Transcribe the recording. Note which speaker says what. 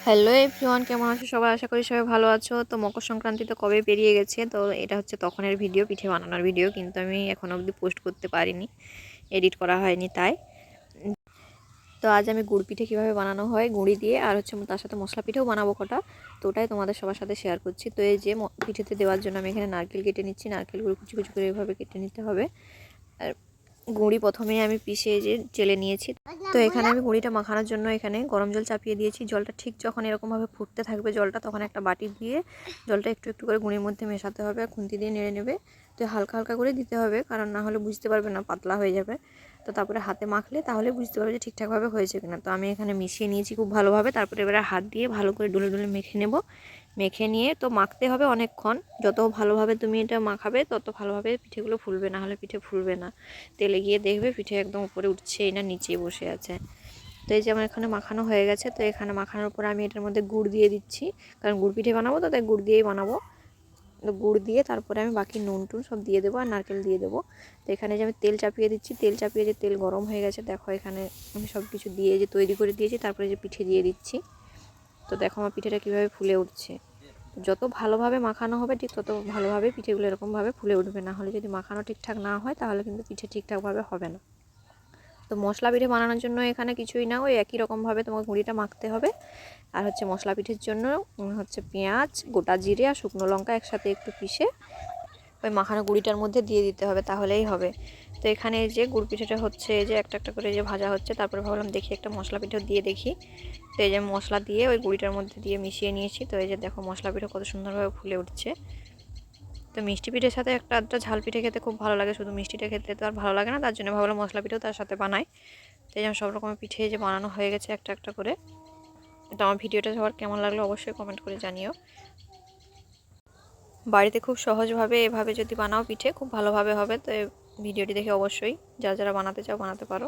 Speaker 1: Hello everyone, কেমন আছো সবাই? আশা করি সবাই ভালো আছো। তো মকর সংক্রান্তি তো কবে পেরিয়ে গেছে, তো এটা হচ্ছে তখনের ভিডিও, পিঠে বানানোর ভিডিও, কিন্তু আমি এখন অবধি পোস্ট করতে পারিনি, এডিট করা হয়নি তাই। তো আজ আমি গুড় পিঠে কীভাবে বানানো হয় গুঁড়ি দিয়ে, আর হচ্ছে তার সাথে মশলা পিঠেও বানাবো কটা, তো ওটাই তোমাদের সবার সাথে শেয়ার করছি। তো এই যে পিঠেতে দেওয়ার জন্য আমি এখানে নারকেল কেটে নিচ্ছি, নারকেলগুলো কুচি কুচি করে এভাবে কেটে নিতে হবে। আর গুঁড়ি প্রথমেই আমি পিষে যে চেলে নিয়েছি। তো এখানে আমি গুঁড়িটা মাখানোর জন্য এখানে গরম জল চাপিয়ে দিয়েছি। জলটা ঠিক যখন এরকমভাবে ফুটতে থাকবে জলটা, তখন একটা বাটি দিয়ে জলটা একটু একটু করে গুঁড়ির মধ্যে মেশাতে হবে, আর খুন্তি দিয়ে নেড়ে নেবে। তো হালকা হালকা করে দিতে হবে, কারণ না হলে বুঝতে পারবে না, পাতলা হয়ে যাবে। তো তারপরে হাতে মাখলে তাহলে বুঝতে পারবে যে ঠিকঠাকভাবে হয়েছে কিনা। তো আমি এখানে মিশিয়ে নিয়েছি খুব ভালোভাবে। তারপরে এবারে হাত দিয়ে ভালো করে ডলে ডলে মেখে নেব। মেখে নিয়ে তো মাখতে হবে অনেকক্ষণ। যত ভালোভাবে তুমি এটা মাখাবে তত ভালোভাবে পিঠেগুলো ফুলবে, না হলে পিঠে ফুলবে না। তেলে গিয়ে দেখবে পিঠে একদম উপরে উঠছেই না, নিচেই বসে আছে। তো এই যে আমার এখানে মাখানো হয়ে গেছে। তো এখানে মাখানোর পর আমি এটার মধ্যে গুড় দিয়ে দিচ্ছি, কারণ গুড় পিঠে বানাবো তো তাই গুড় দিয়েই বানাবো। তো গুড় দিয়ে তারপরে আমি বাকি নুন টুন সব দিয়ে দেবো, আর নারকেল দিয়ে দেবো। তো এখানে যে আমি তেল চাপিয়ে দিচ্ছি, তেল চাপিয়ে যে তেল গরম হয়ে গেছে, দেখো এখানে আমি সব কিছু দিয়ে যে তৈরি করে দিয়েছি, তারপরে যে পিঠে দিয়ে দিচ্ছি। তো দেখো আমার পিঠেটা কীভাবে ফুলে উঠছে। যত ভালোভাবে মাখানো হবে ঠিক তত ভালোভাবে পিঠেগুলো এরকমভাবে ফুলে উঠবে, না হলে যদি মাখানো ঠিকঠাক না হয় তাহলে কিন্তু পিঠে ঠিকঠাকভাবে হবে না। তো মশলা পিঠে বানানোর জন্য এখানে কিছুই না, ওই একই রকমভাবে তোমাকে গুঁড়িটা মাখতে হবে। আর হচ্ছে মশলা পিঠের জন্য হচ্ছে পেঁয়াজ, গোটা জিরে আর শুকনো লঙ্কা একসাথে একটু পিষে ওই মাখানো গুঁড়িটার মধ্যে দিয়ে দিতে হবে, তাহলেই হবে। তো এখানে এই যে গুড় পিঠেটা হচ্ছে, এই যে একটা একটা করে যে ভাজা হচ্ছে, তারপরে ভাবলাম দেখি একটা মশলা পিঠেও দিয়ে দেখি। তো এই যে মশলা দিয়ে ওই গুঁড়িটার মধ্যে দিয়ে মিশিয়ে নিয়েছি। তো এই যে দেখো মশলা পিঠে কত সুন্দরভাবে ফুলে উঠছে। তো মিষ্টি পিঠের সাথে একটা আধটা ঝাল পিঠে খেতে খুব ভালো লাগে, শুধু মিষ্টিটা খেতে তো আর ভালো লাগে না, তার জন্য ভাবলাম মশলা পিঠেও তার সাথে বানাই। তো এই যে সব রকমের পিঠে যে বানানো হয়ে গেছে একটা একটা করে। তো আমার ভিডিওটা সবার কেমন লাগলো অবশ্যই কমেন্ট করে জানিও। বাড়িতে খুব সহজভাবে এভাবে যদি বানাও পিঠে খুব ভালোভাবে হবে। তো ভিডিওটি দেখে অবশ্যই যারা যারা বানাতে চাও বানাতে পারো।